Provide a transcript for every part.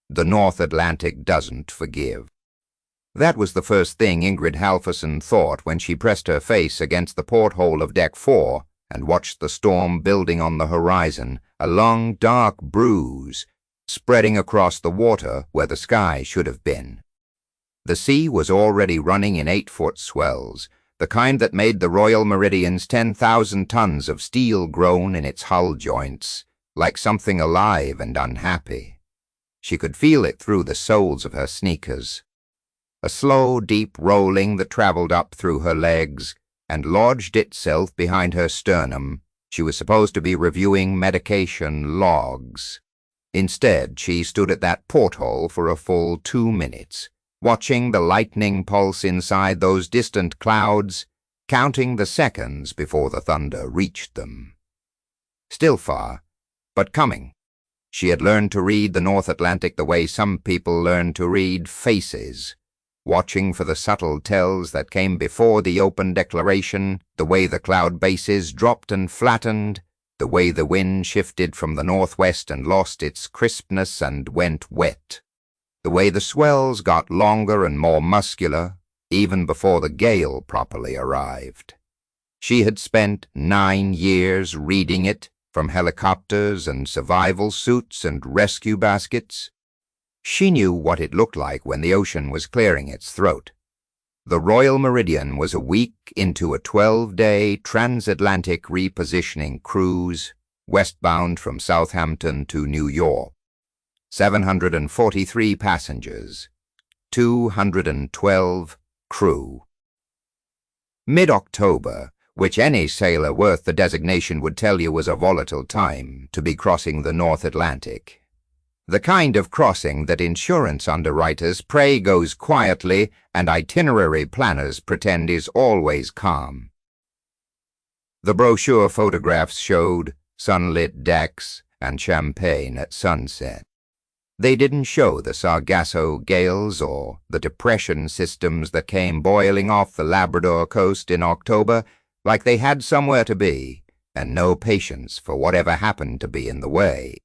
The North Atlantic doesn't forgive. That was the first thing Ingrid Halvorsen thought when she pressed her face against the porthole of Deck 4 and watched the storm building on the horizon, a long, dark bruise spreading across the water where the sky should have been. The sea was already running in 8-foot swells, the kind that made the Royal Meridian's 10,000 tons of steel groan in its hull joints, like something alive and unhappy. She could feel it through the soles of her sneakers. A slow, deep rolling that traveled up through her legs and lodged itself behind her sternum. She was supposed to be reviewing medication logs. Instead, she stood at that porthole for a full 2 minutes, watching the lightning pulse inside those distant clouds, counting the seconds before the thunder reached them. Still far, but coming. She had learned to read the North Atlantic the way some people learn to read faces, watching for the subtle tells that came before the open declaration, the way the cloud bases dropped and flattened, the way the wind shifted from the northwest and lost its crispness and went wet, the way the swells got longer and more muscular, even before the gale properly arrived. She had spent 9 years reading it, from helicopters and survival suits and rescue baskets. She knew what it looked like when the ocean was clearing its throat. The Royal Meridian was a week into a 12-day transatlantic repositioning cruise, westbound from Southampton to New York. 743 passengers, 212 crew. Mid-October, which any sailor worth the designation would tell you was a volatile time to be crossing the North Atlantic. The kind of crossing that insurance underwriters pray goes quietly and itinerary planners pretend is always calm. The brochure photographs showed sunlit decks and champagne at sunset. They didn't show the Sargasso gales or the depression systems that came boiling off the Labrador coast in October, like they had somewhere to be, and no patience for whatever happened to be in the way.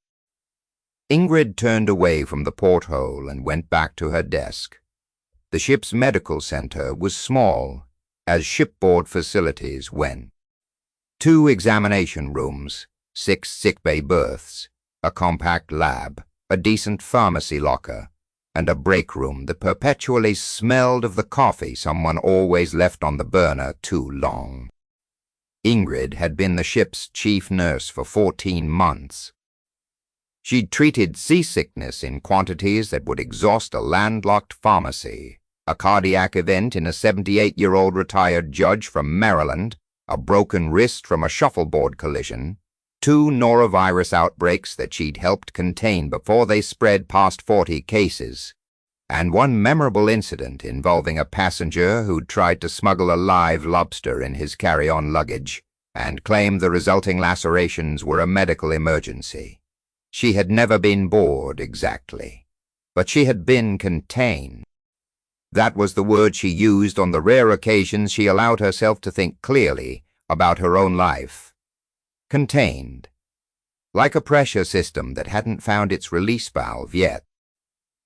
Ingrid turned away from the porthole and went back to her desk. The ship's medical center was small, as shipboard facilities went. 2 examination rooms, 6 sickbay berths, a compact lab, a decent pharmacy locker, and a break room that perpetually smelled of the coffee someone always left on the burner too long. Ingrid had been the ship's chief nurse for 14 months. She'd treated seasickness in quantities that would exhaust a landlocked pharmacy, a cardiac event in a 78-year-old retired judge from Maryland, a broken wrist from a shuffleboard collision, 2 norovirus outbreaks that she'd helped contain before they spread past 40 cases, and 1 memorable incident involving a passenger who'd tried to smuggle a live lobster in his carry-on luggage and claimed the resulting lacerations were a medical emergency. She had never been bored exactly, but she had been contained. That was the word she used on the rare occasions she allowed herself to think clearly about her own life. Contained. Like a pressure system that hadn't found its release valve yet.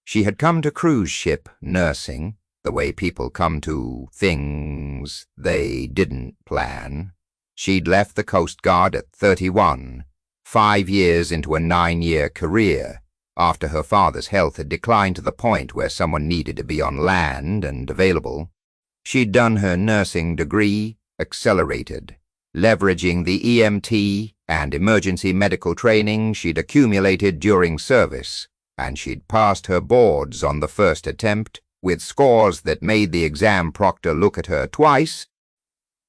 She had come to cruise ship nursing, the way people come to things they didn't plan. She'd left the Coast Guard at 31, 5 years into a 9-year career, after her father's health had declined to the point where someone needed to be on land and available. She'd done her nursing degree, accelerated, leveraging the EMT and emergency medical training she'd accumulated during service, and she'd passed her boards on the first attempt with scores that made the exam proctor look at her twice.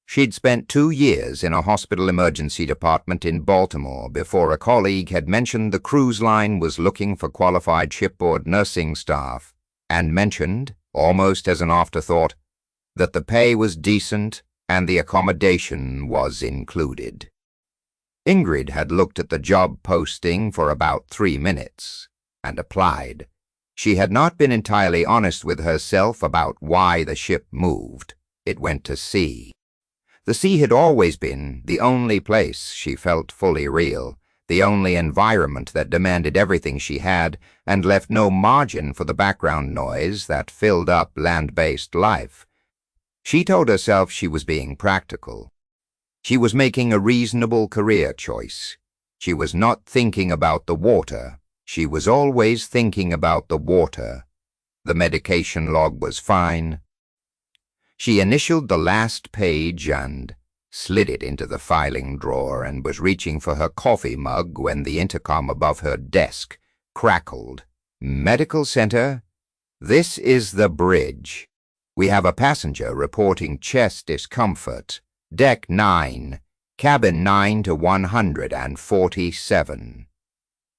She'd spent 2 years in a hospital emergency department in Baltimore before a colleague had mentioned the cruise line was looking for qualified shipboard nursing staff, and mentioned, almost as an afterthought, that the pay was decent and the accommodation was included. Ingrid had looked at the job posting for about 3 minutes and applied. She had not been entirely honest with herself about why the ship moved. It went to sea. The sea had always been the only place she felt fully real, the only environment that demanded everything she had and left no margin for the background noise that filled up land-based life. She told herself she was being practical. She was making a reasonable career choice. She was not thinking about the water. She was always thinking about the water. The medication log was fine. She initialed the last page and slid it into the filing drawer and was reaching for her coffee mug when the intercom above her desk crackled. Medical Center, this is the bridge. We have a passenger reporting chest discomfort. Deck 9, cabin 9 to 147.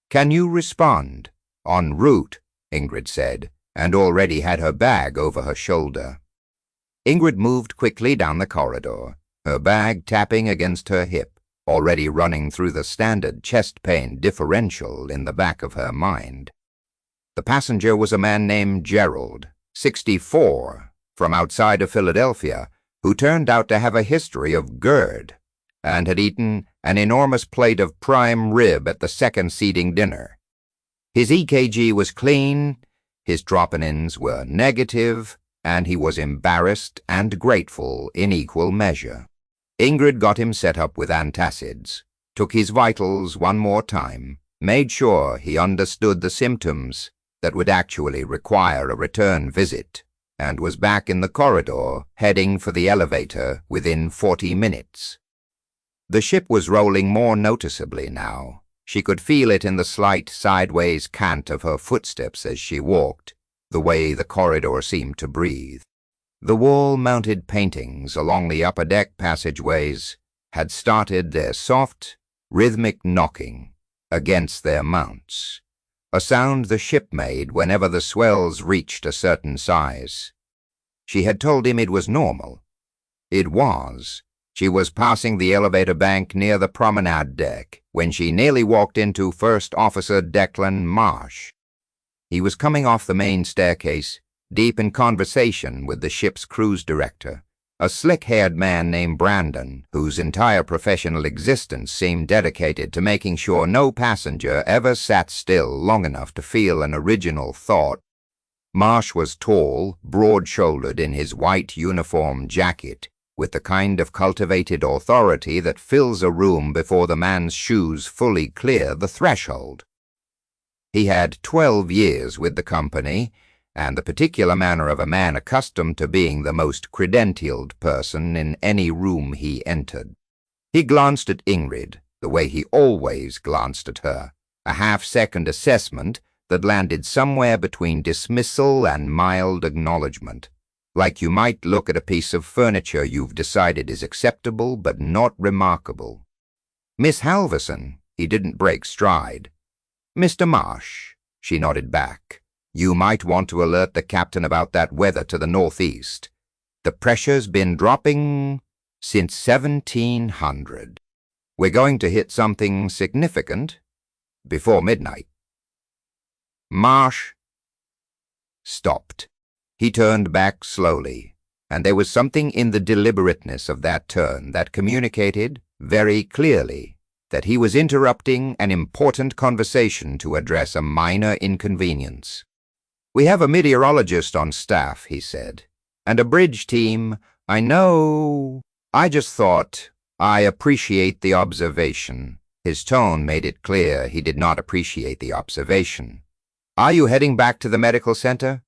Can you respond? En route, Ingrid said, and already had her bag over her shoulder. Ingrid moved quickly down the corridor, her bag tapping against her hip, already running through the standard chest pain differential in the back of her mind. The passenger was a man named Gerald, 64, from outside of Philadelphia, who turned out to have a history of GERD and had eaten an enormous plate of prime rib at the second seating dinner. His EKG was clean, his troponins were negative, and he was embarrassed and grateful in equal measure. Ingrid got him set up with antacids, took his vitals one more time, made sure he understood the symptoms that would actually require a return visit, and was back in the corridor, heading for the elevator within 40 minutes. The ship was rolling more noticeably now. She could feel it in the slight sideways cant of her footsteps as she walked, the way the corridor seemed to breathe. The wall-mounted paintings along the upper deck passageways had started their soft, rhythmic knocking against their mounts, a sound the ship made whenever the swells reached a certain size. She had told him it was normal. It was. She was passing the elevator bank near the promenade deck when she nearly walked into First Officer Marsh. He was coming off the main staircase, deep in conversation with the ship's cruise director, a slick-haired man named Brandon, whose entire professional existence seemed dedicated to making sure no passenger ever sat still long enough to feel an original thought. Marsh was tall, broad-shouldered in his white uniform jacket, with the kind of cultivated authority that fills a room before the man's shoes fully clear the threshold. He had 12 years with the company, and the particular manner of a man accustomed to being the most credentialed person in any room he entered. He glanced at Ingrid, the way he always glanced at her, a half-second assessment that landed somewhere between dismissal and mild acknowledgement, like you might look at a piece of furniture you've decided is acceptable but not remarkable. Miss Halvorsen, he didn't break stride. Mr. Marsh, she nodded back. You might want to alert the captain about that weather to the northeast. The pressure's been dropping since 1700. We're going to hit something significant before midnight. Marsh stopped. He turned back slowly, and there was something in the deliberateness of that turn that communicated very clearly that he was interrupting an important conversation to address a minor inconvenience. We have a meteorologist on staff, he said, and a bridge team. I know. I just thought, I appreciate the observation. His tone made it clear he did not appreciate the observation. Are you heading back to the medical center?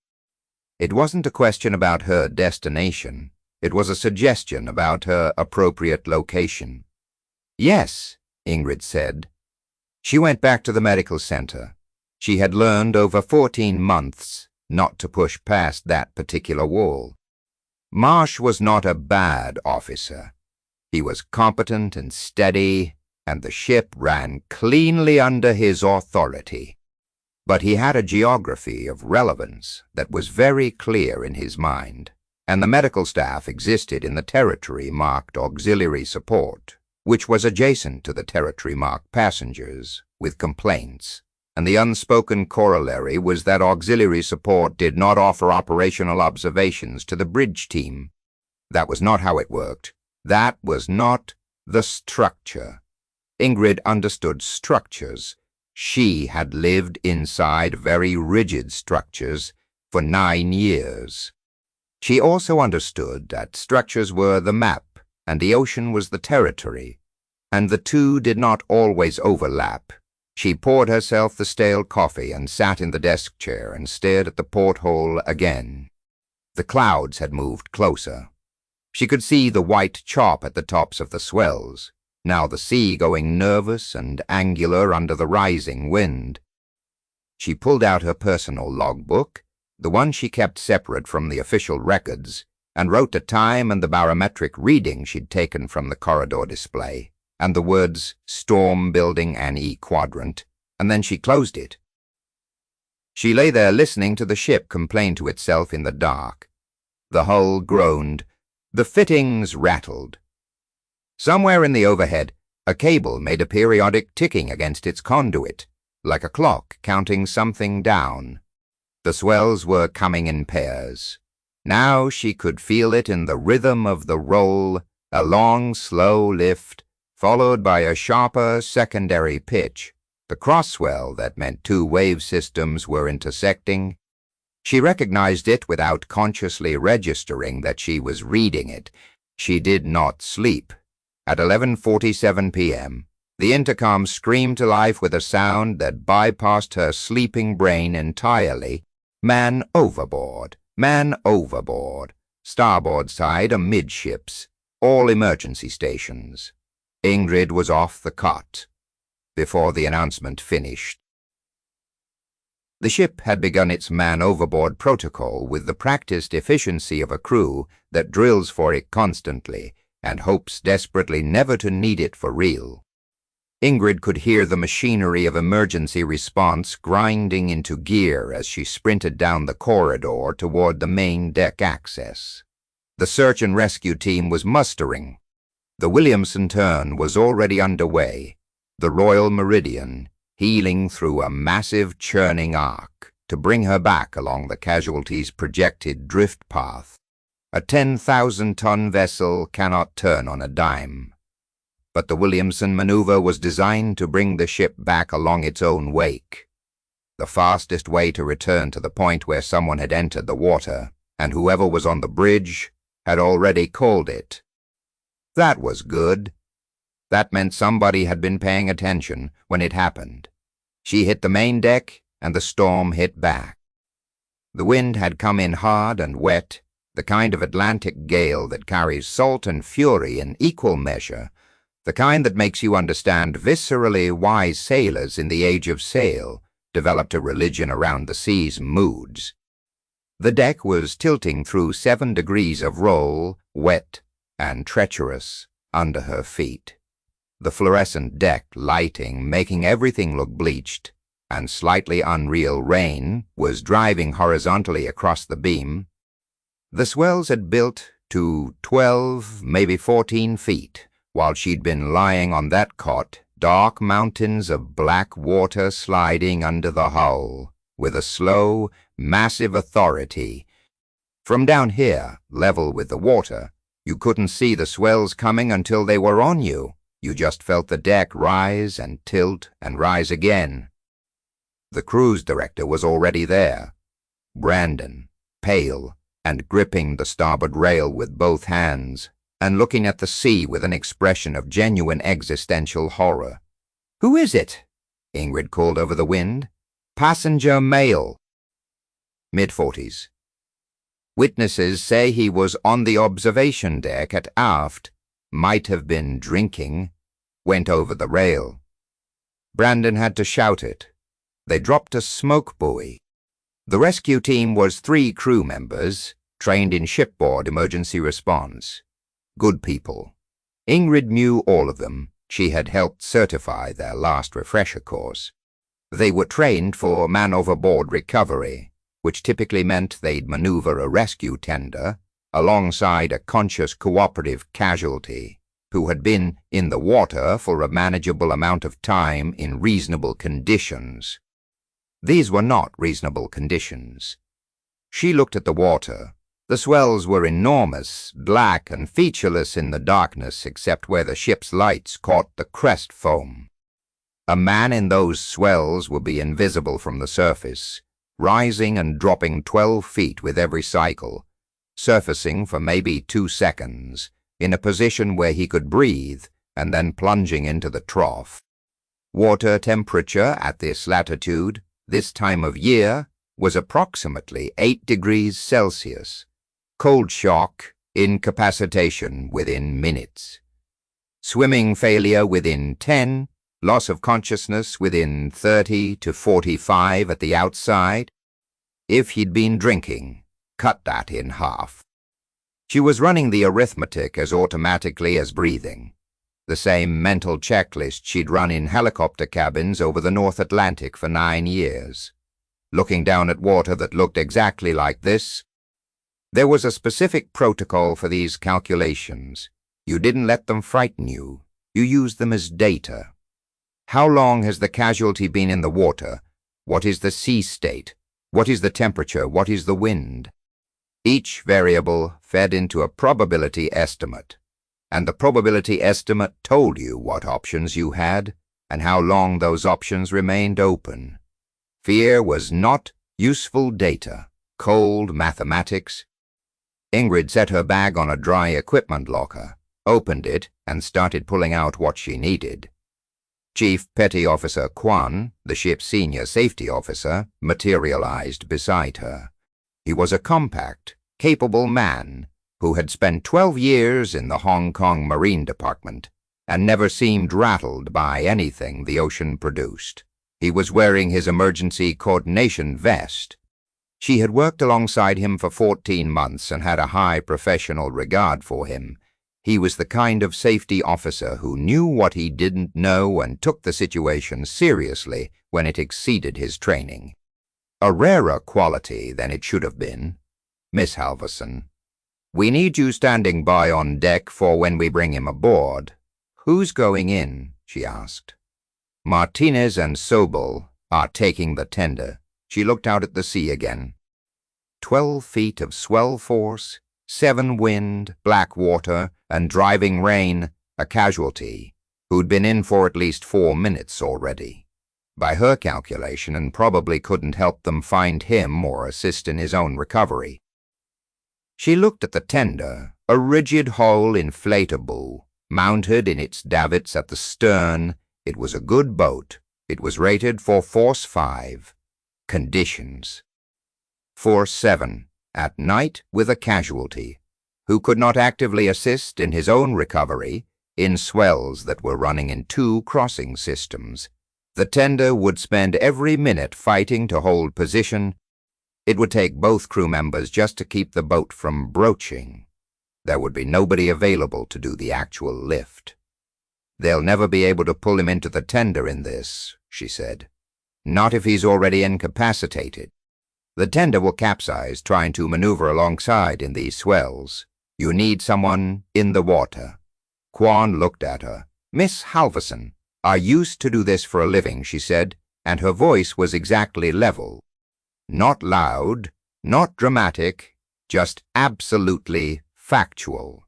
It wasn't a question about her destination. It was a suggestion about her appropriate location. Yes, Ingrid said. She went back to the medical center. She had learned over 14 months not to push past that particular wall. Marsh was not a bad officer. He was competent and steady, and the ship ran cleanly under his authority. But he had a geography of relevance that was very clear in his mind, and the medical staff existed in the territory marked auxiliary support, which was adjacent to the territory marked passengers with complaints. And the unspoken corollary was that auxiliary support did not offer operational observations to the bridge team. That was not how it worked. That was not the structure. Ingrid understood structures. She had lived inside very rigid structures for 9 years. She also understood that structures were the map and the ocean was the territory, and the two did not always overlap. She poured herself the stale coffee and sat in the desk chair and stared at the porthole again. The clouds had moved closer. She could see the white chop at the tops of the swells, now the sea going nervous and angular under the rising wind. She pulled out her personal logbook, the one she kept separate from the official records, and wrote the time and the barometric reading she'd taken from the corridor display, and the words storm building an E quadrant, and then she closed it. She lay there listening to the ship complain to itself in the dark. The hull groaned. The fittings rattled. Somewhere in the overhead, a cable made a periodic ticking against its conduit, like a clock counting something down. The swells were coming in pairs. Now she could feel it in the rhythm of the roll, a long, slow lift, followed by a sharper secondary pitch, the cross-swell that meant two wave systems were intersecting. She recognized it without consciously registering that she was reading it. She did not sleep. At 11:47 p.m., the intercom screamed to life with a sound that bypassed her sleeping brain entirely. Man overboard, man overboard, starboard side amidships, all emergency stations. Ingrid was off the cot before the announcement finished. The ship had begun its man overboard protocol with the practiced efficiency of a crew that drills for it constantly and hopes desperately never to need it for real. Ingrid could hear the machinery of emergency response grinding into gear as she sprinted down the corridor toward the main deck access. The search and rescue team was mustering. The Williamson turn was already underway, the Royal Meridian heeling through a massive churning arc to bring her back along the casualty's projected drift path. A 10,000-ton vessel cannot turn on a dime. But the Williamson maneuver was designed to bring the ship back along its own wake. The fastest way to return to the point where someone had entered the water, and whoever was on the bridge had already called it. That was good. That meant somebody had been paying attention when it happened. She hit the main deck, and the storm hit back. The wind had come in hard and wet, the kind of Atlantic gale that carries salt and fury in equal measure, the kind that makes you understand viscerally why sailors in the age of sail developed a religion around the sea's moods. The deck was tilting through 7 degrees of roll, wet and treacherous, under her feet. The fluorescent deck lighting making everything look bleached, and slightly unreal rain was driving horizontally across the beam. The swells had built to 12, maybe 14 feet, while she'd been lying on that cot, dark mountains of black water sliding under the hull, with a slow, massive authority. From down here, level with the water, you couldn't see the swells coming until they were on you. You just felt the deck rise and tilt and rise again. The cruise director was already there. Brandon, pale and gripping the starboard rail with both hands, and looking at the sea with an expression of genuine existential horror. "Who is it?" Ingrid called over the wind. "Passenger male." Mid-40s. Witnesses say he was on the observation deck at aft, might have been drinking, went over the rail. Brandon had to shout it. They dropped a smoke buoy. The rescue team was 3 crew members, trained in shipboard emergency response. Good people. Ingrid knew all of them. She had helped certify their last refresher course. They were trained for man overboard recovery, which typically meant they'd maneuver a rescue tender alongside a conscious cooperative casualty who had been in the water for a manageable amount of time in reasonable conditions. These were not reasonable conditions. She looked at the water, The swells were enormous, black and featureless in the darkness except where the ship's lights caught the crest foam. A man in those swells would be invisible from the surface, rising and dropping 12 feet with every cycle, surfacing for maybe 2 seconds, in a position where he could breathe, and then plunging into the trough. Water temperature at this latitude, this time of year, was approximately 8 degrees Celsius. Cold shock, incapacitation within minutes. Swimming failure within 10, loss of consciousness within 30 to 45 at the outside. If he'd been drinking, cut that in half. She was running the arithmetic as automatically as breathing. The same mental checklist she'd run in helicopter cabins over the North Atlantic for 9 years. Looking down at water that looked exactly like this, there was a specific protocol for these calculations. You didn't let them frighten you. You used them as data. How long has the casualty been in the water? What is the sea state? What is the temperature? What is the wind? Each variable fed into a probability estimate, and the probability estimate told you what options you had and how long those options remained open. Fear was not useful data, cold mathematics. Ingrid set her bag on a dry equipment locker, opened it, and started pulling out what she needed. Chief Petty Officer Kwan, the ship's senior safety officer, materialized beside her. He was a compact, capable man who had spent 12 years in the Hong Kong Marine Department and never seemed rattled by anything the ocean produced. He was wearing his emergency coordination vest. She had worked alongside him for 14 months and had a high professional regard for him. He was the kind of safety officer who knew what he didn't know and took the situation seriously when it exceeded his training. A rarer quality than it should have been. Miss Halvorsen, we need you standing by on deck for when we bring him aboard. Who's going in? She asked. Martinez and Sobel are taking the tender. She looked out at the sea again. 12 feet of swell force, 7 wind, black water, and driving rain, a casualty, who'd been in for at least 4 minutes already. By her calculation, and probably couldn't help them find him or assist in his own recovery. She looked at the tender, a rigid-hull inflatable, mounted in its davits at the stern. It was a good boat. It was rated for Force 5. Conditions. Force 7, at night with a casualty, who could not actively assist in his own recovery in swells that were running in 2 crossing systems. The tender would spend every minute fighting to hold position. It would take both crew members just to keep the boat from broaching. There would be nobody available to do the actual lift. They'll never be able to pull him into the tender in this, she said. Not if he's already incapacitated. The tender will capsize trying to maneuver alongside in these swells. You need someone in the water. Kwan looked at her. Miss Halvorsen, I used to do this for a living, she said, and her voice was exactly level. Not loud, not dramatic, just absolutely factual.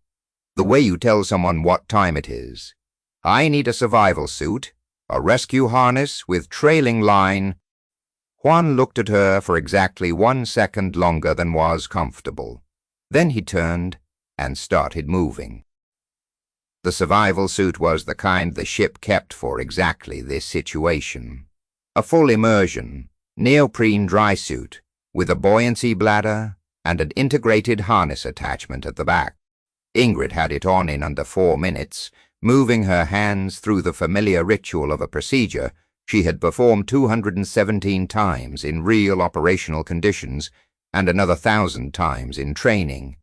The way you tell someone what time it is. I need a survival suit, a rescue harness with trailing line. Juan looked at her for exactly 1 second longer than was comfortable. Then he turned and started moving. The survival suit was the kind the ship kept for exactly this situation. A full immersion, neoprene dry suit with a buoyancy bladder and an integrated harness attachment at the back. Ingrid had it on in under 4 minutes, moving her hands through the familiar ritual of a procedure she had performed 217 times in real operational conditions and another 1,000 times in training.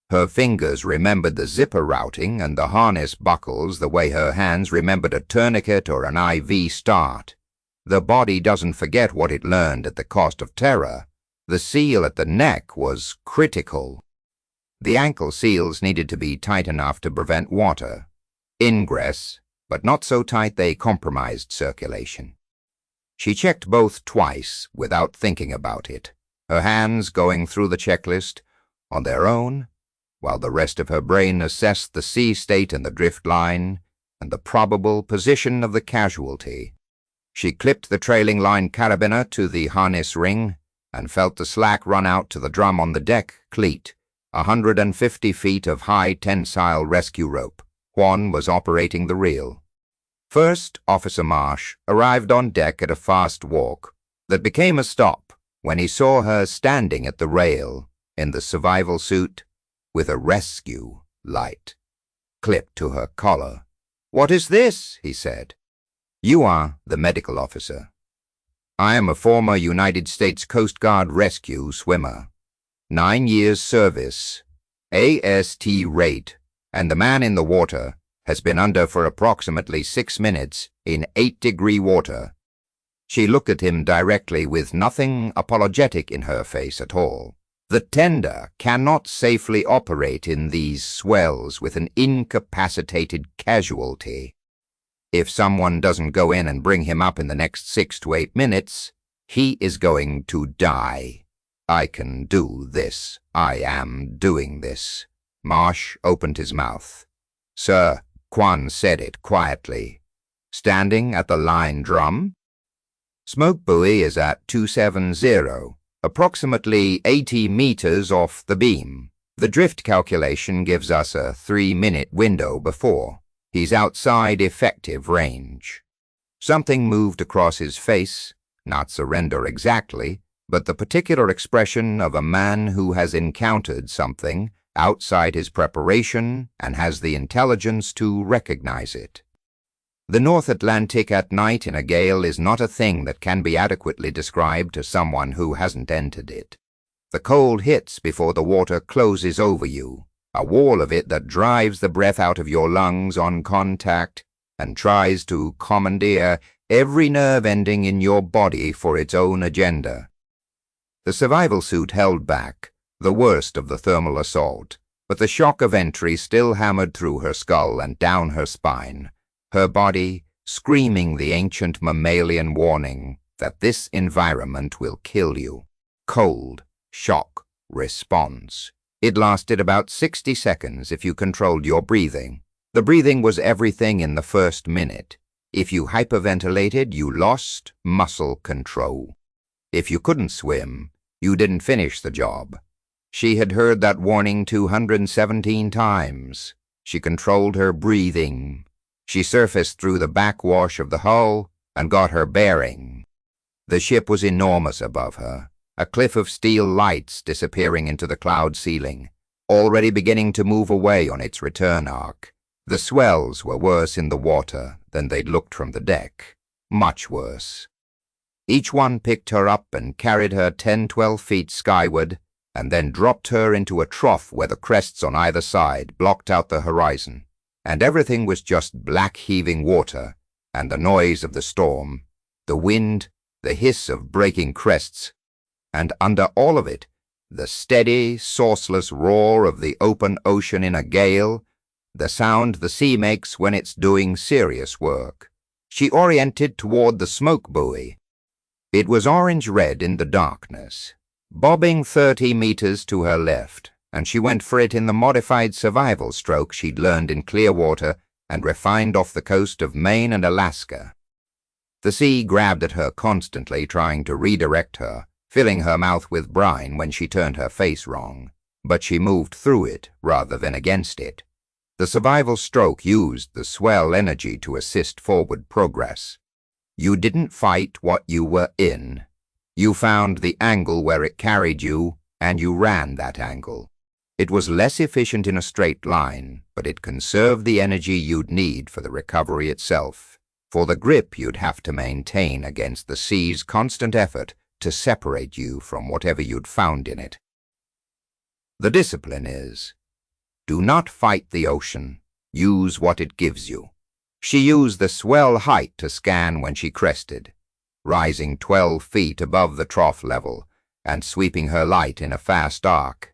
Her fingers remembered the zipper routing and the harness buckles the way her hands remembered a tourniquet or an IV start. The body doesn't forget what it learned at the cost of terror. The seal at the neck was critical. The ankle seals needed to be tight enough to prevent water ingress, but not so tight they compromised circulation. She checked both twice without thinking about it, her hands going through the checklist. on their own, while the rest of her brain assessed the sea state and the drift line and the probable position of the casualty. She clipped the trailing line carabiner to the harness ring and felt the slack run out to the drum on the deck cleat, 150 feet of high tensile rescue rope. Juan was operating the reel. First Officer Marsh arrived on deck at a fast walk that became a stop when he saw her standing at the rail in the survival suit with a rescue light clipped to her collar. "What is this?" he said. "You are the medical officer. I am a former United States Coast Guard rescue swimmer. 9 years service, AST rate, and the man in the water has been under for approximately 6 minutes in 8-degree water." She looked at him directly with nothing apologetic in her face at all. "The tender cannot safely operate in these swells with an incapacitated casualty. If someone doesn't go in and bring him up in the next 6 to 8 minutes, he is going to die. I can do this. I am doing this." Marsh opened his mouth. "Sir," Juan said it quietly. "Standing at the line drum?" "Smoke buoy is at 270, approximately 80 meters off the beam. The drift calculation gives us a 3-minute window before he's outside effective range." Something moved across his face, not surrender exactly, but the particular expression of a man who has encountered something outside his preparation and has the intelligence to recognize it. The North Atlantic at night in a gale is not a thing that can be adequately described to someone who hasn't entered it. The cold hits before the water closes over you, a wall of it that drives the breath out of your lungs on contact and tries to commandeer every nerve ending in your body for its own agenda. The survival suit held back the worst of the thermal assault, but the shock of entry still hammered through her skull and down her spine, her body screaming the ancient mammalian warning that this environment will kill you. Cold shock response. It lasted about 60 seconds if you controlled your breathing. The breathing was everything in the first minute. If you hyperventilated, you lost muscle control. If you couldn't swim, you didn't finish the job. She had heard that warning 217 times. She controlled her breathing. She surfaced through the backwash of the hull and got her bearing. The ship was enormous above her, a cliff of steel lights disappearing into the cloud ceiling, already beginning to move away on its return arc. The swells were worse in the water than they'd looked from the deck, much worse. Each one picked her up and carried her 10-12 feet skyward, and then dropped her into a trough where the crests on either side blocked out the horizon, and everything was just black heaving water and the noise of the storm, the wind, the hiss of breaking crests, and under all of it, the steady, sourceless roar of the open ocean in a gale, the sound the sea makes when it's doing serious work. She oriented toward the smoke buoy. It was orange-red in the darkness, bobbing 30 meters to her left, and she went for it in the modified survival stroke she'd learned in clear water and refined off the coast of Maine and Alaska. The sea grabbed at her constantly, trying to redirect her, filling her mouth with brine when she turned her face wrong, but she moved through it rather than against it. The survival stroke used the swell energy to assist forward progress. You didn't fight what you were in. You found the angle where it carried you, and you ran that angle. It was less efficient in a straight line, but it conserved the energy you'd need for the recovery itself, for the grip you'd have to maintain against the sea's constant effort to separate you from whatever you'd found in it. The discipline is, do not fight the ocean. Use what it gives you. She used the swell height to scan when she crested, rising 12 feet above the trough level and sweeping her light in a fast arc.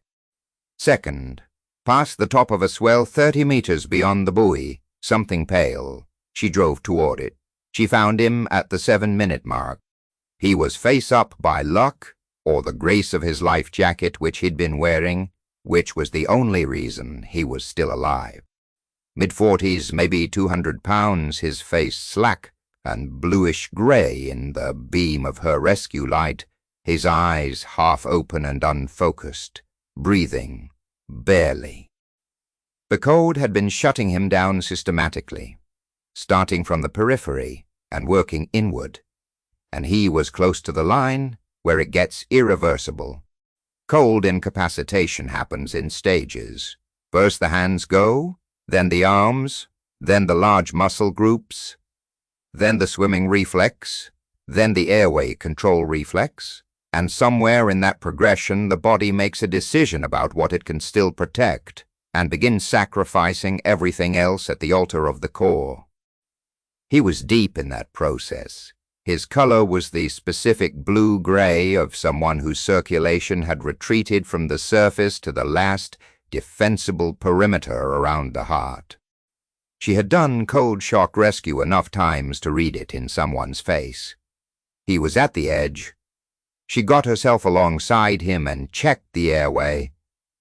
Second, past the top of a swell 30 meters beyond the buoy, something pale. She drove toward it. She found him at the 7-minute mark. He was face up by luck or the grace of his life jacket which he'd been wearing, which was the only reason he was still alive. Mid-40s, maybe 200 pounds, his face slack and bluish-grey in the beam of her rescue light, his eyes half open and unfocused, breathing barely. The code had been shutting him down systematically, starting from the periphery and working inward, and he was close to the line where it gets irreversible. Cold incapacitation happens in stages. First the hands go, then the arms, then the large muscle groups, then the swimming reflex, then the airway control reflex, and somewhere in that progression the body makes a decision about what it can still protect and begins sacrificing everything else at the altar of the core. He was deep in that process. His color was the specific blue-gray of someone whose circulation had retreated from the surface to the last defensible perimeter around the heart. She had done cold shock rescue enough times to read it in someone's face. He was at the edge. She got herself alongside him and checked the airway,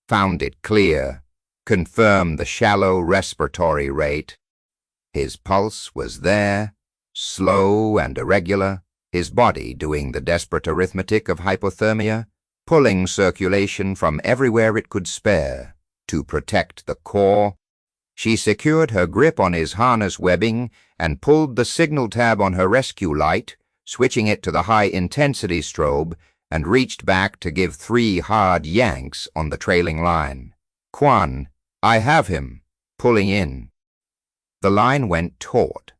found it clear, confirmed the shallow respiratory rate. His pulse was there, slow and irregular, his body doing the desperate arithmetic of hypothermia, pulling circulation from everywhere it could spare to protect the core. She secured her grip on his harness webbing and pulled the signal tab on her rescue light, switching it to the high-intensity strobe, and reached back to give 3 hard yanks on the trailing line. "Quan, I have him," pulling in. The line went taut.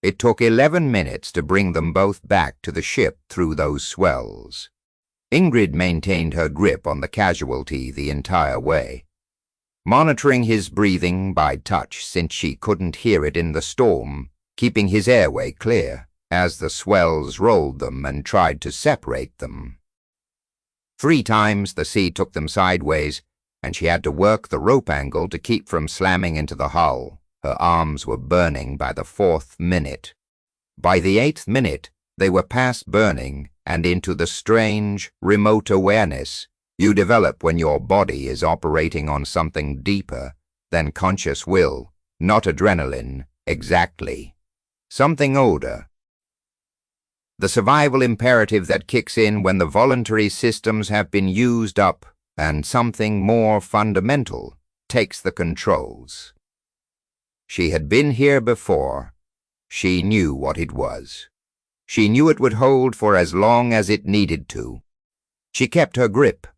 It took 11 minutes to bring them both back to the ship through those swells. Ingrid maintained her grip on the casualty the entire way, monitoring his breathing by touch since she couldn't hear it in the storm, keeping his airway clear as the swells rolled them and tried to separate them. 3 times the sea took them sideways, and she had to work the rope angle to keep from slamming into the hull. Her arms were burning by the 4th minute. By the 8th minute, they were past burning and into the strange, remote awareness you develop when your body is operating on something deeper than conscious will, not adrenaline, exactly. Something older. The survival imperative that kicks in when the voluntary systems have been used up and something more fundamental takes the controls. She had been here before. She knew what it was. She knew it would hold for as long as it needed to. She kept her grip.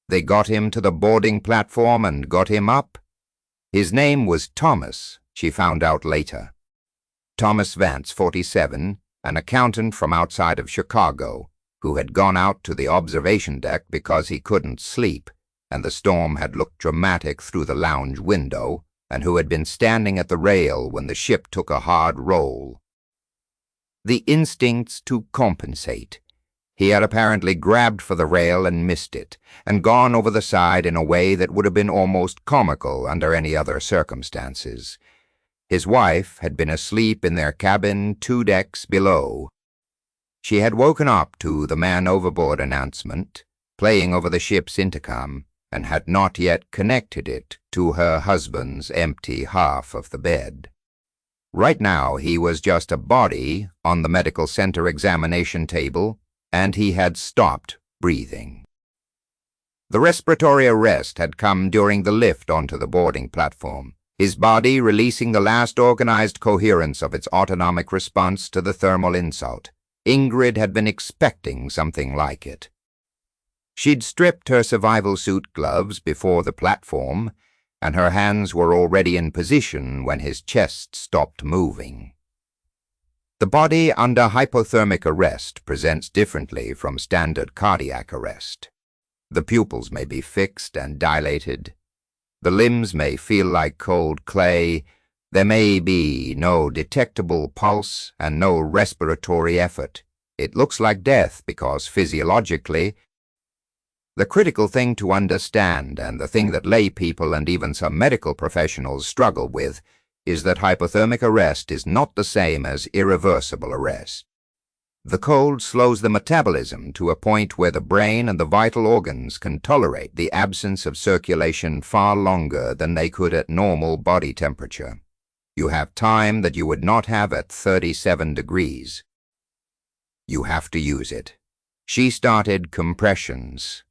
They got him to the boarding platform and got him up. His name was Thomas, she found out later. Thomas Vance, 47, an accountant from outside of Chicago, who had gone out to the observation deck because he couldn't sleep, and the storm had looked dramatic through the lounge window, and who had been standing at the rail when the ship took a hard roll. The instincts to compensate. He had apparently grabbed for the rail and missed it, and gone over the side in a way that would have been almost comical under any other circumstances. His wife had been asleep in their cabin 2 decks below. She had woken up to the man overboard announcement, playing over the ship's intercom, and had not yet connected it to her husband's empty half of the bed. Right now he was just a body on the medical center examination table, and he had stopped breathing. The respiratory arrest had come during the lift onto the boarding platform, his body releasing the last organized coherence of its autonomic response to the thermal insult. Ingrid had been expecting something like it. She'd stripped her survival suit gloves before the platform, and her hands were already in position when his chest stopped moving. The body under hypothermic arrest presents differently from standard cardiac arrest. The pupils may be fixed and dilated. The limbs may feel like cold clay. There may be no detectable pulse and no respiratory effort. It looks like death because physiologically, the critical thing to understand, and the thing that lay people and even some medical professionals struggle with, is that hypothermic arrest is not the same as irreversible arrest. The cold slows the metabolism to a point where the brain and the vital organs can tolerate the absence of circulation far longer than they could at normal body temperature. You have time that you would not have at 37 degrees. You have to use it. She started compressions.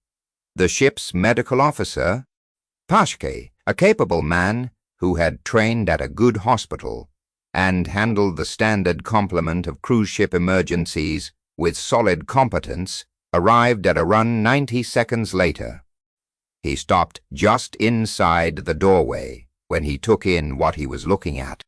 The ship's medical officer, Pashke, a capable man who had trained at a good hospital and handled the standard complement of cruise ship emergencies with solid competence, arrived at a run 90 seconds later. He stopped just inside the doorway when he took in what he was looking at.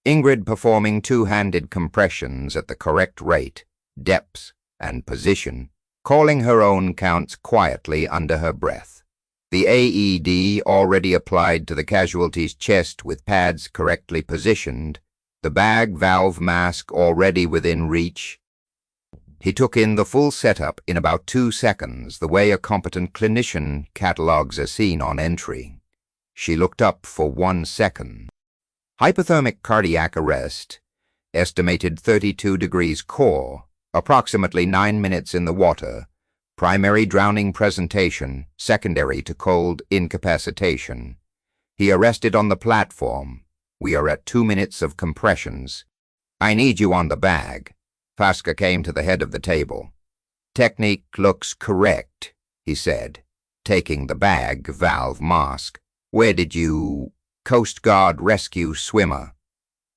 Ingrid performing two-handed compressions at the correct rate, depth, and position, calling her own counts quietly under her breath. The AED already applied to the casualty's chest with pads correctly positioned, the bag valve mask already within reach. He took in the full setup in about 2 seconds, the way a competent clinician catalogues a scene on entry. She looked up for 1 second. Hypothermic cardiac arrest, estimated 32 degrees core, approximately 9 minutes in the water, primary drowning presentation, secondary to cold incapacitation. He arrested on the platform. We are at 2 minutes of compressions. I need you on the bag. Faska came to the head of the table. Technique looks correct, he said, taking the bag valve mask. Where did you... Coast Guard rescue swimmer.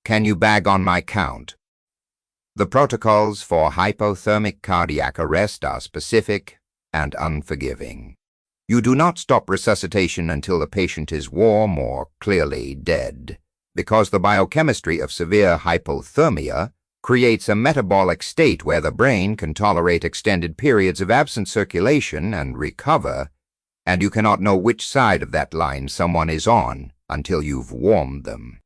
Can you bag on my count? The protocols for hypothermic cardiac arrest are specific and unforgiving. You do not stop resuscitation until the patient is warm or clearly dead, because the biochemistry of severe hypothermia creates a metabolic state where the brain can tolerate extended periods of absent circulation and recover, and you cannot know which side of that line someone is on until you've warmed them.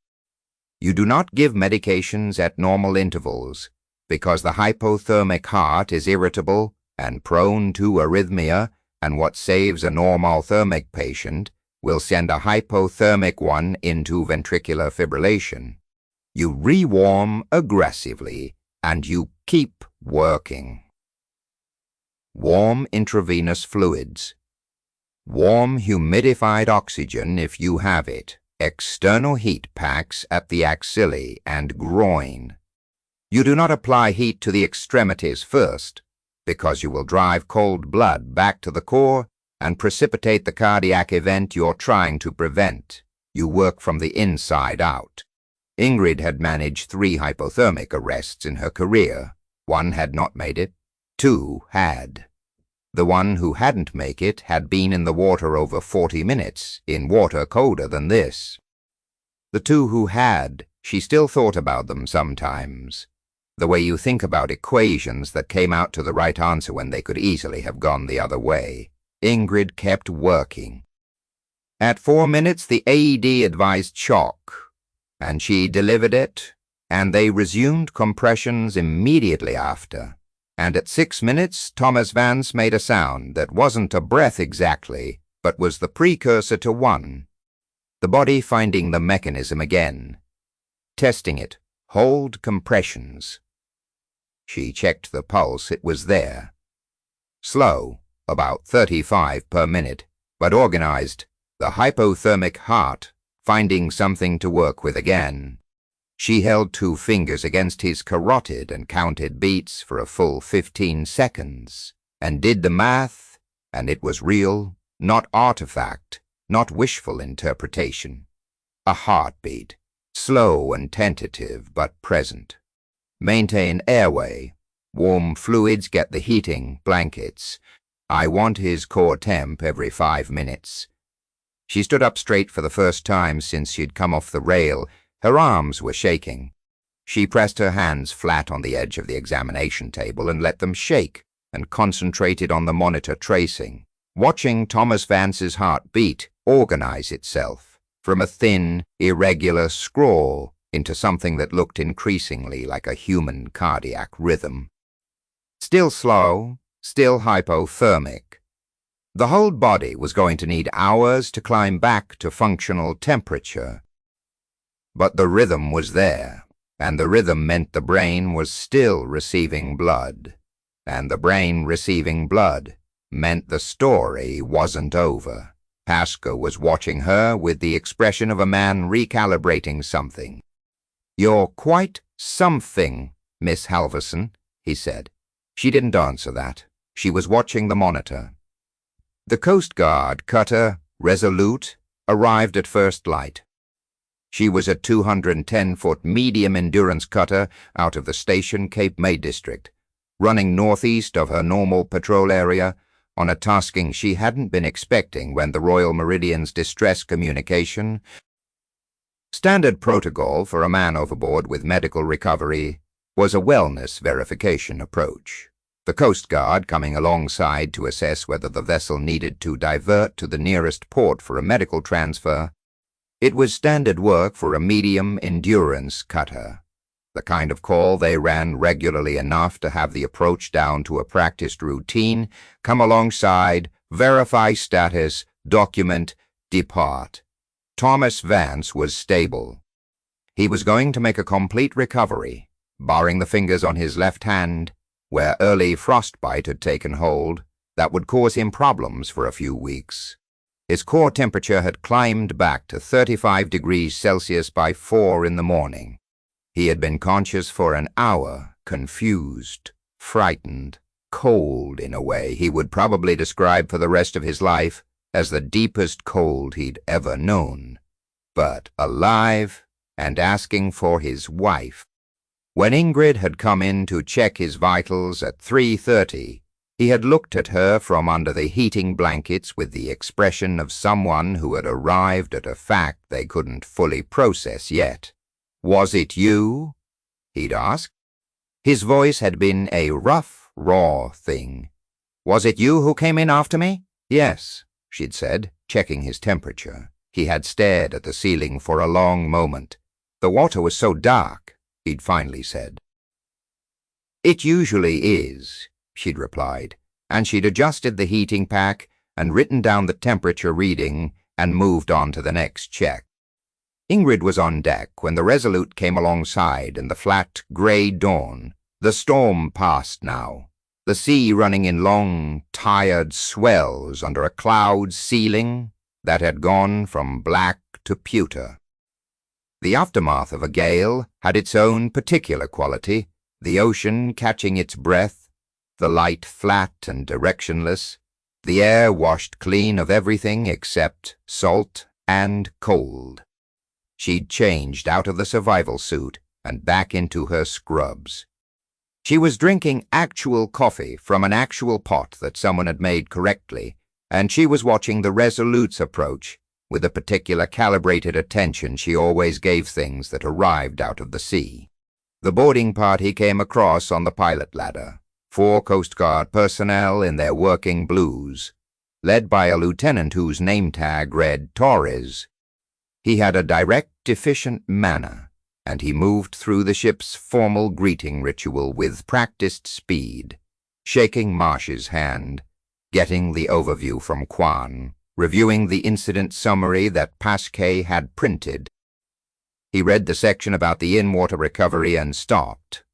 You do not give medications at normal intervals, because the hypothermic heart is irritable and prone to arrhythmia, and what saves a normalthermic patient will send a hypothermic one into ventricular fibrillation. You rewarm aggressively, and you keep working. Warm intravenous fluids. Warm humidified oxygen if you have it. External heat packs at the axillae and groin. You do not apply heat to the extremities first, because you will drive cold blood back to the core and precipitate the cardiac event you're trying to prevent. You work from the inside out. Ingrid had managed 3 hypothermic arrests in her career. 1 had not made it. 2 had. The one who hadn't made it had been in the water over 40 minutes, in water colder than this. The 2 who had, she still thought about them sometimes. The way you think about equations that came out to the right answer when they could easily have gone the other way. Ingrid kept working. At 4 minutes, the AED advised shock, and she delivered it, and they resumed compressions immediately after. And at 6 minutes, Thomas Vance made a sound that wasn't a breath exactly, but was the precursor to one. The body finding the mechanism again. Testing it. Hold compressions. She checked the pulse. It was there. Slow, about 35 per minute, but organized. The hypothermic heart finding something to work with again. She held 2 fingers against his carotid and counted beats for a full 15 seconds, and did the math, and it was real, not artifact, not wishful interpretation. A heartbeat, slow and tentative but present. Maintain airway. Warm fluids get the heating, blankets. I want his core temp every 5 minutes. She stood up straight for the first time since she'd come off the rail. Her arms were shaking. She pressed her hands flat on the edge of the examination table and let them shake, and concentrated on the monitor tracing, watching Thomas Vance's heart beat, organize itself, from a thin, irregular scrawl into something that looked increasingly like a human cardiac rhythm. Still slow, still hypothermic. The whole body was going to need hours to climb back to functional temperature. But the rhythm was there. and the rhythm meant the brain was still receiving blood, and the brain receiving blood meant the story wasn't over. Pascoe was watching her with the expression of a man recalibrating something. "You're quite something, Miss Halvorsen," he said. She didn't answer that. She was watching the monitor. The Coast Guard cutter, Resolute, arrived at first light. She was a 210-foot medium-endurance cutter out of the Station Cape May district, running northeast of her normal patrol area on a tasking she hadn't been expecting when the Royal Meridian's distress communication. Standard protocol for a man overboard with medical recovery was a wellness verification approach. The Coast Guard coming alongside to assess whether the vessel needed to divert to the nearest port for a medical transfer. It was standard work for a medium-endurance cutter, the kind of call they ran regularly enough to have the approach down to a practiced routine, come alongside, verify status, document, depart. Thomas Vance was stable. He was going to make a complete recovery, barring the fingers on his left hand, where early frostbite had taken hold, that would cause him problems for a few weeks. His core temperature had climbed back to 35 degrees Celsius by 4 in the morning. He had been conscious for an hour, confused, frightened, cold in a way he would probably describe for the rest of his life as the deepest cold he'd ever known, but alive and asking for his wife. When Ingrid had come in to check his vitals at 3:30, he had looked at her from under the heating blankets with the expression of someone who had arrived at a fact they couldn't fully process yet. "Was it you?" he'd asked. His voice had been a rough, raw thing. "Was it you who came in after me?" "Yes," she'd said, checking his temperature. He had stared at the ceiling for a long moment. "The water was so dark," he'd finally said. "It usually is," she'd replied, and she'd adjusted the heating pack and written down the temperature reading and moved on to the next check. Ingrid was on deck when the Resolute came alongside in the flat, grey dawn. The storm passed now, the sea running in long, tired swells under a cloud ceiling that had gone from black to pewter. The aftermath of a gale had its own particular quality, the ocean catching its breath, the light flat and directionless, the air washed clean of everything except salt and cold. She'd changed out of the survival suit and back into her scrubs. She was drinking actual coffee from an actual pot that someone had made correctly, and she was watching the Resolute's approach with the particular calibrated attention she always gave things that arrived out of the sea. The boarding party came across on the pilot ladder, 4 Coast Guard personnel in their working blues, led by a lieutenant whose name tag read Torres. He had a direct, efficient manner, and he moved through the ship's formal greeting ritual with practiced speed, shaking Marsh's hand, getting the overview from Quan, reviewing the incident summary that Pascoe had printed. He read the section about the in-water recovery and stopped.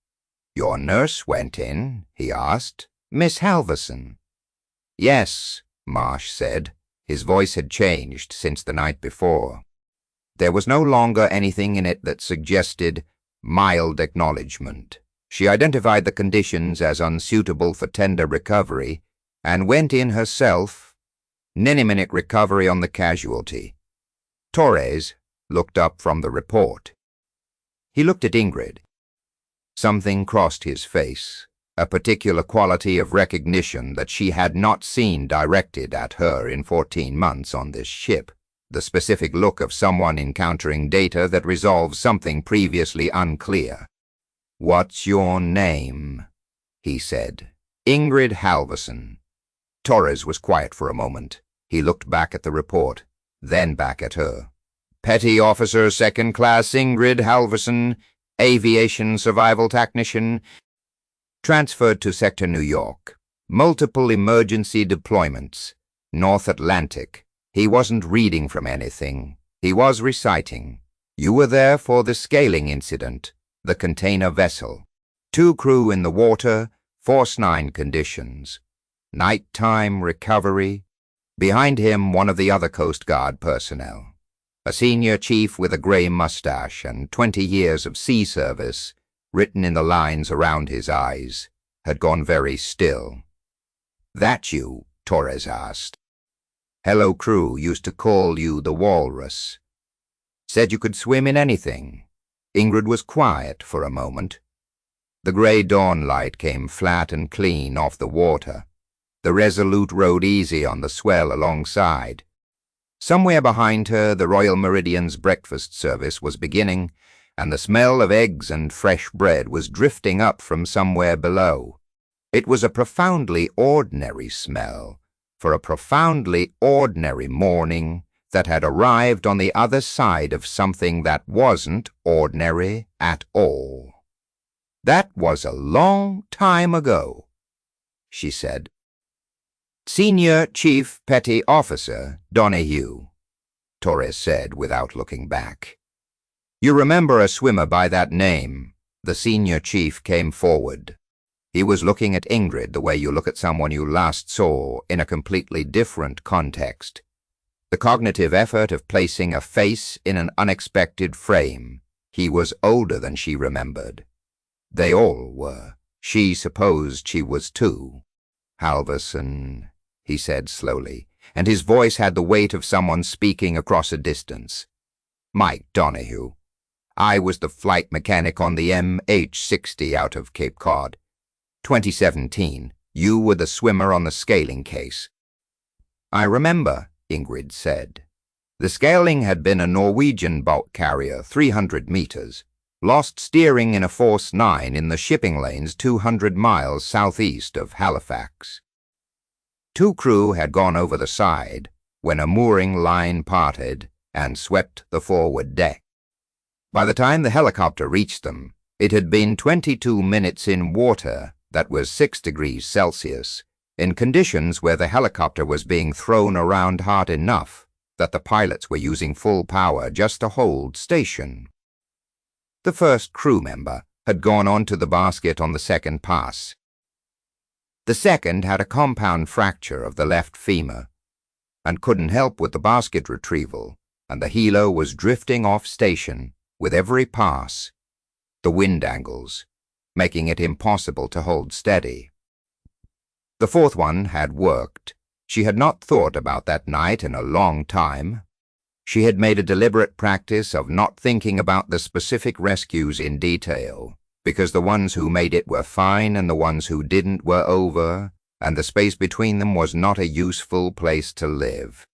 "Your nurse went in?" he asked. "Miss Halvorsen?" "Yes," Marsh said. His voice had changed since the night before. There was no longer anything in it that suggested mild acknowledgement. She identified the conditions as unsuitable for tender recovery and went in herself. 90-minute recovery on the casualty. Torres looked up from the report. He looked at Ingrid. Something crossed his face, a particular quality of recognition that she had not seen directed at her in 14 months on this ship. The specific look of someone encountering data that resolves something previously unclear. "What's your name?" he said. "Ingrid Halvorsen." Torres was quiet for a moment. He looked back at the report, then back at her. "Petty Officer 2nd Class Ingrid Halvorsen, Aviation Survival Technician, transferred to Sector New York. Multiple emergency deployments. North Atlantic." He wasn't reading from anything. He was reciting. "You were there for the scaling incident. the container vessel. 2 crew in the water, Force 9 conditions. Nighttime recovery. Behind him, one of the other Coast Guard personnel. A senior chief with a grey mustache and 20 years of sea service, written in the lines around his eyes, had gone very still. "That you?" Torres asked. "Hello crew used to call you the Walrus. Said you could swim in anything." Ingrid was quiet for a moment. The grey dawn light came flat and clean off the water. The Resolute rode easy on the swell alongside. Somewhere behind her, the Royal Meridian's breakfast service was beginning, and the smell of eggs and fresh bread was drifting up from somewhere below. It was a profoundly ordinary smell, for a profoundly ordinary morning that had arrived on the other side of something that wasn't ordinary at all. "That was a long time ago," she said. "Senior Chief Petty Officer Donahue," Torres said without looking back. "You remember a swimmer by that name?" The senior chief came forward. He was looking at Ingrid the way you look at someone you last saw in a completely different context. The cognitive effort of placing a face in an unexpected frame. He was older than she remembered. They all were. She supposed she was too. "Halvorsen," he said slowly, and his voice had the weight of someone speaking across a distance. "Mike Donahue. I was the flight mechanic on the MH-60 out of Cape Cod. 2017, you were the swimmer on the scaling case." "I remember," Ingrid said. The scaling had been a Norwegian bulk carrier, 300 meters, lost steering in a Force 9 in the shipping lanes 200 miles southeast of Halifax. 2 crew had gone over the side when a mooring line parted and swept the forward deck. By the time the helicopter reached them, it had been 22 minutes in water that was 6 degrees Celsius, in conditions where the helicopter was being thrown around hard enough that the pilots were using full power just to hold station. The first crew member had gone onto the basket on the second pass. The second had a compound fracture of the left femur and couldn't help with the basket retrieval, and the helo was drifting off station with every pass, the wind angles, making it impossible to hold steady. The fourth one had worked. She had not thought about that night in a long time. She had made a deliberate practice of not thinking about the specific rescues in detail, because the ones who made it were fine and the ones who didn't were over, and the space between them was not a useful place to live.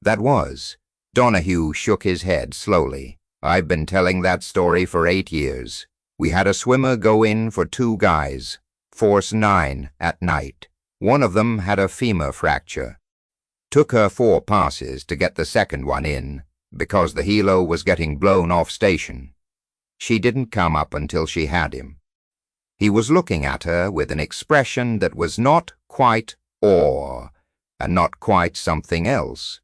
That was. Donahue shook his head slowly. "I've been telling that story for 8 years. We had a swimmer go in for 2 guys, Force 9, at night. One of them had a femur fracture. Took her 4 passes to get the second one in, because the helo was getting blown off station. She didn't come up until she had him." He was looking at her with an expression that was not quite awe, and not quite something else.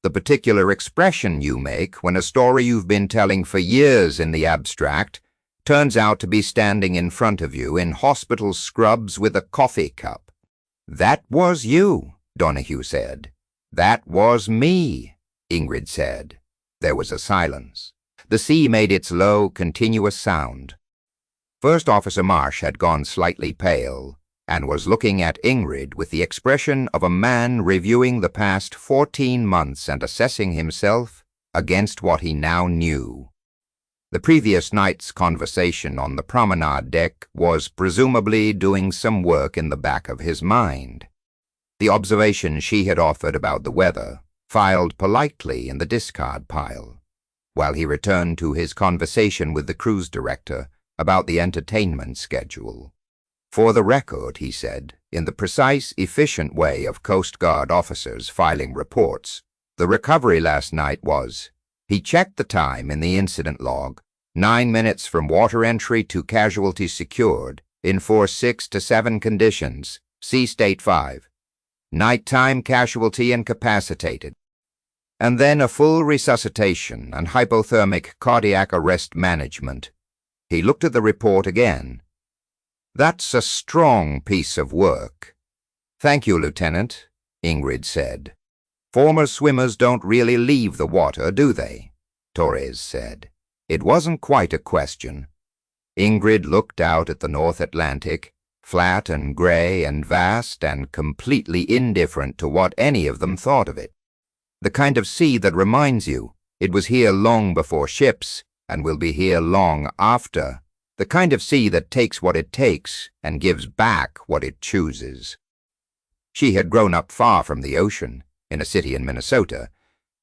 The particular expression you make when a story you've been telling for years in the abstract turns out to be standing in front of you in hospital scrubs with a coffee cup. "That was you," Donahue said. "That was me," Ingrid said. There was a silence. The sea made its low, continuous sound. First Officer Marsh had gone slightly pale and was looking at Ingrid with the expression of a man reviewing the past 14 months and assessing himself against what he now knew. The previous night's conversation on the promenade deck was presumably doing some work in the back of his mind. The observation she had offered about the weather filed politely in the discard pile, while he returned to his conversation with the cruise director about the entertainment schedule. "For the record," he said, in the precise, efficient way of Coast Guard officers filing reports, "the recovery last night was..." He checked the time in the incident log, 9 minutes from water entry to casualty secured, in Force 6 to 7 conditions, Sea State 5. Nighttime casualty incapacitated. And then a full resuscitation and hypothermic cardiac arrest management. He looked at the report again. "That's a strong piece of work." "Thank you, Lieutenant," Ingrid said. "Former swimmers don't really leave the water, do they?" Torres said. It wasn't quite a question. Ingrid looked out at the North Atlantic, flat and grey and vast and completely indifferent to what any of them thought of it. The kind of sea that reminds you it was here long before ships and will be here long after. The kind of sea that takes what it takes and gives back what it chooses. She had grown up far from the ocean, in a city in Minnesota,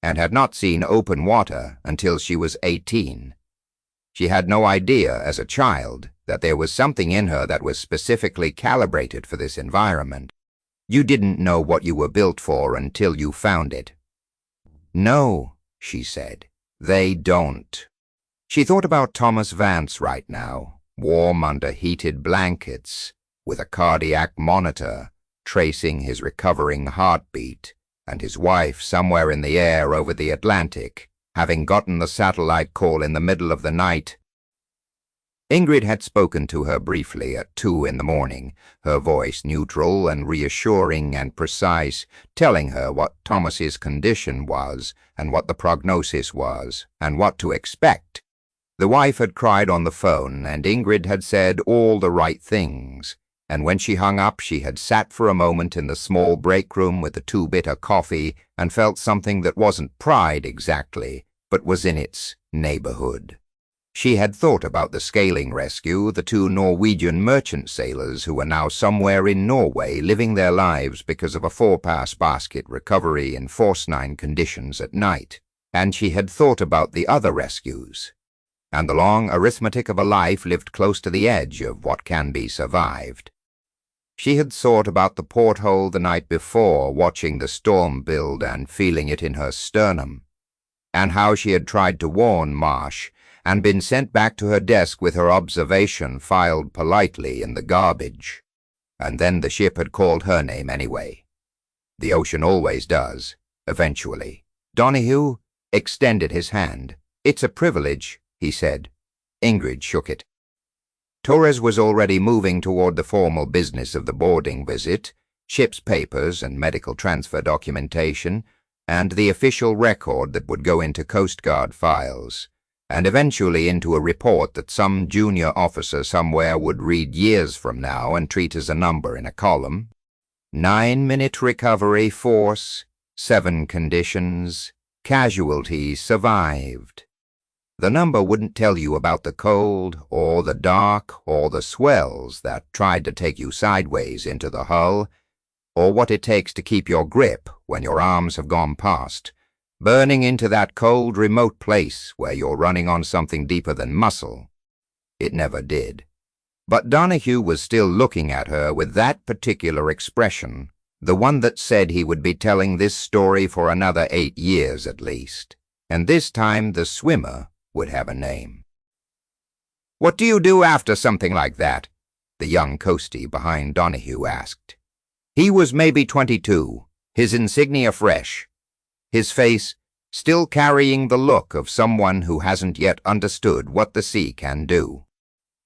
and had not seen open water until she was 18. She had no idea as a child that there was something in her that was specifically calibrated for this environment. You didn't know what you were built for until you found it. "No," she said, "they don't." She thought about Thomas Vance right now, warm under heated blankets, with a cardiac monitor tracing his recovering heartbeat, and his wife somewhere in the air over the Atlantic, having gotten the satellite call in the middle of the night. Ingrid had spoken to her briefly at 2 in the morning, her voice neutral and reassuring and precise, telling her what Thomas's condition was and what the prognosis was and what to expect. The wife had cried on the phone, and Ingrid had said all the right things, and when she hung up she had sat for a moment in the small break room with the 2-bitter coffee and felt something that wasn't pride exactly, but was in its neighborhood. She had thought about the scaling rescue, the 2 Norwegian merchant sailors who were now somewhere in Norway living their lives because of a 4-pass basket recovery in force 9 conditions at night, and she had thought about the other rescues, and the long arithmetic of a life lived close to the edge of what can be survived. She had thought about the porthole the night before, watching the storm build and feeling it in her sternum, and how she had tried to warn Marsh and been sent back to her desk with her observation filed politely in the garbage. And then the ship had called her name anyway. The ocean always does, eventually. Donahue extended his hand. "It's a privilege," he said. Ingrid shook it. Torres was already moving toward the formal business of the boarding visit, ship's papers and medical transfer documentation, and the official record that would go into Coast Guard files, and eventually into a report that some junior officer somewhere would read years from now and treat as a number in a column. 9-minute recovery force, 7 conditions, casualties survived. The number wouldn't tell you about the cold, or the dark, or the swells that tried to take you sideways into the hull, or what it takes to keep your grip when your arms have gone past, burning into that cold, remote place where you're running on something deeper than muscle. It never did. But Donahue was still looking at her with that particular expression, the one that said he would be telling this story for another 8 years at least, and this time the swimmer would have a name. "What do you do after something like that?" the young coastie behind Donahue asked. He was maybe 22, his insignia fresh, his face still carrying the look of someone who hasn't yet understood what the sea can do.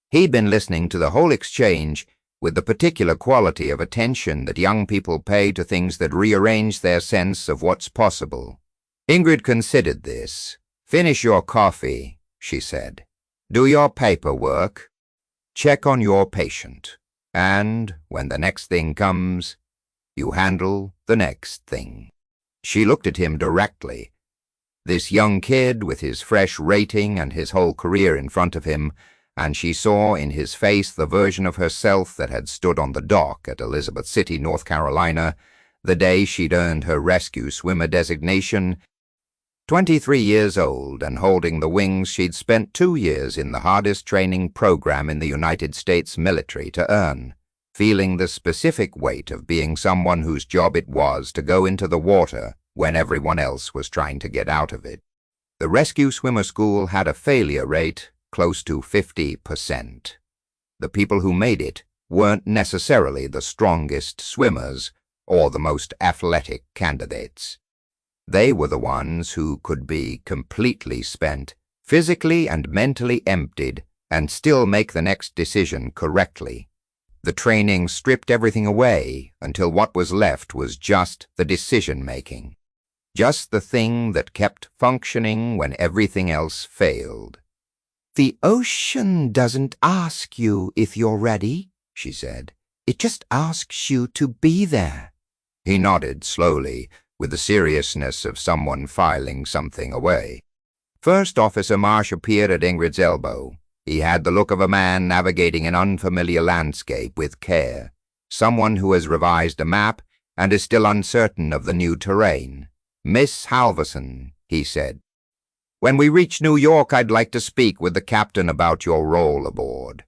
He'd been listening to the whole exchange with the particular quality of attention that young people pay to things that rearrange their sense of what's possible. Ingrid considered this. "Finish your coffee," she said. "Do your paperwork. Check on your patient. And when the next thing comes, you handle the next thing." She looked at him directly. This young kid with his fresh rating and his whole career in front of him, and she saw in his face the version of herself that had stood on the dock at Elizabeth City, North Carolina, the day she'd earned her rescue swimmer designation. 23 years old and holding the wings she'd spent 2 years in the hardest training program in the United States military to earn, feeling the specific weight of being someone whose job it was to go into the water when everyone else was trying to get out of it. The rescue swimmer school had a failure rate close to 50%. The people who made it weren't necessarily the strongest swimmers or the most athletic candidates. They were the ones who could be completely spent, physically and mentally emptied, and still make the next decision correctly. The training stripped everything away until what was left was just the decision-making. Just the thing that kept functioning when everything else failed. "The ocean doesn't ask you if you're ready," she said. "It just asks you to be there." He nodded slowly, with the seriousness of someone filing something away. First Officer Marsh appeared at Ingrid's elbow. He had the look of a man navigating an unfamiliar landscape with care, someone who has revised a map and is still uncertain of the new terrain. "Miss Halvorsen," he said, "when we reach New York, I'd like to speak with the captain about your role aboard.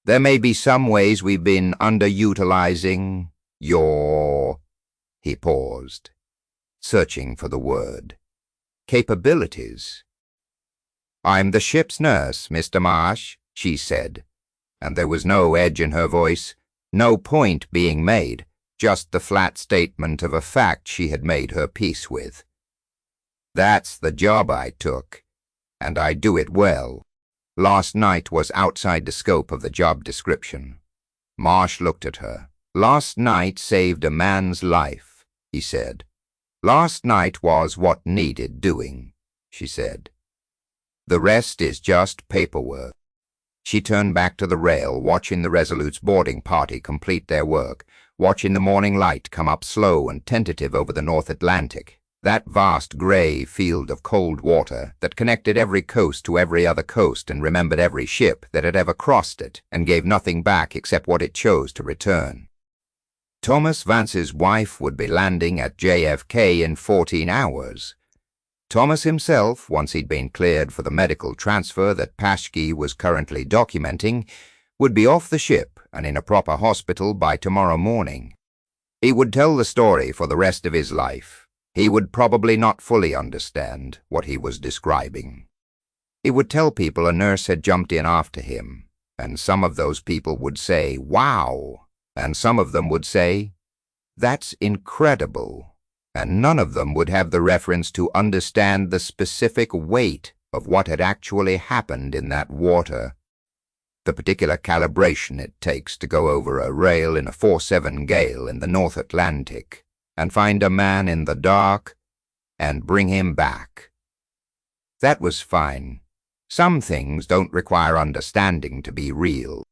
There may be some ways we've been underutilizing your—" He paused, searching for the word. "Capabilities." "I'm the ship's nurse, Mr. Marsh," she said, and there was no edge in her voice, no point being made, just the flat statement of a fact she had made her peace with. "That's the job I took, and I do it well." Last night was outside the scope of the job description. Marsh looked at her. "Last night saved a man's life," he said. "Last night was what needed doing," she said. "The rest is just paperwork." She turned back to the rail, watching the Resolute's boarding party complete their work, watching the morning light come up slow and tentative over the North Atlantic, that vast gray field of cold water that connected every coast to every other coast and remembered every ship that had ever crossed it and gave nothing back except what it chose to return. Thomas Vance's wife would be landing at JFK in 14 hours. Thomas himself, once he'd been cleared for the medical transfer that Paschke was currently documenting, would be off the ship and in a proper hospital by tomorrow morning. He would tell the story for the rest of his life. He would probably not fully understand what he was describing. He would tell people a nurse had jumped in after him, and some of those people would say, "Wow," and some of them would say, "That's incredible," and none of them would have the reference to understand the specific weight of what had actually happened in that water, the particular calibration it takes to go over a rail in a 4-7 gale in the North Atlantic and find a man in the dark and bring him back. That was fine. Some things don't require understanding to be real.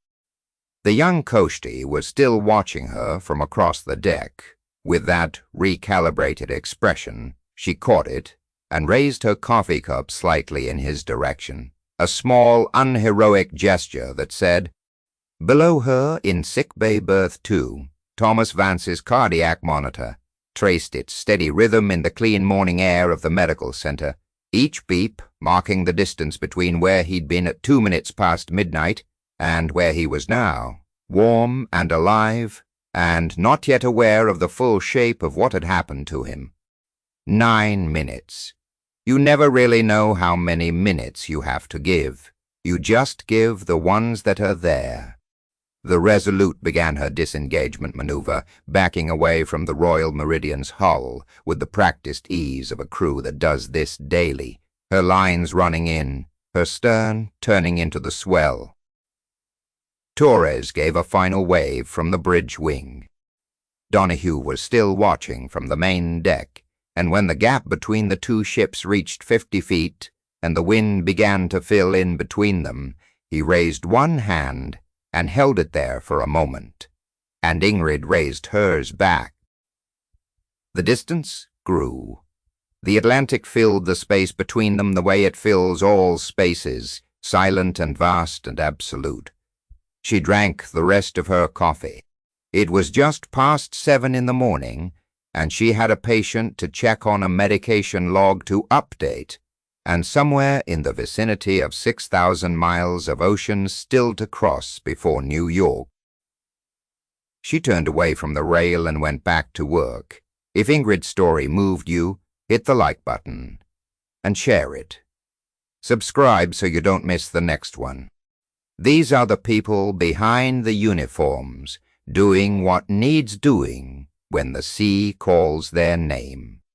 The young Koshti was still watching her from across the deck. With that recalibrated expression, she caught it and raised her coffee cup slightly in his direction, a small, unheroic gesture that said, below her, in sickbay berth 2, Thomas Vance's cardiac monitor traced its steady rhythm in the clean morning air of the medical center, each beep marking the distance between where he'd been at 2 minutes past midnight and where he was now, warm and alive, and not yet aware of the full shape of what had happened to him. 9 minutes. You never really know how many minutes you have to give. You just give the ones that are there. The Resolute began her disengagement maneuver, backing away from the Royal Meridian's hull with the practiced ease of a crew that does this daily, her lines running in, her stern turning into the swell. Torres gave a final wave from the bridge wing. Donahue was still watching from the main deck, and when the gap between the two ships reached 50 feet and the wind began to fill in between them, he raised one hand and held it there for a moment, and Ingrid raised hers back. The distance grew. The Atlantic filled the space between them the way it fills all spaces, silent and vast and absolute. She drank the rest of her coffee. It was just past 7 in the morning, and she had a patient to check on a medication log to update, and somewhere in the vicinity of 6,000 miles of ocean still to cross before New York. She turned away from the rail and went back to work. If Ingrid's story moved you, hit the like button and share it. Subscribe so you don't miss the next one. These are the people behind the uniforms, doing what needs doing when the sea calls their name.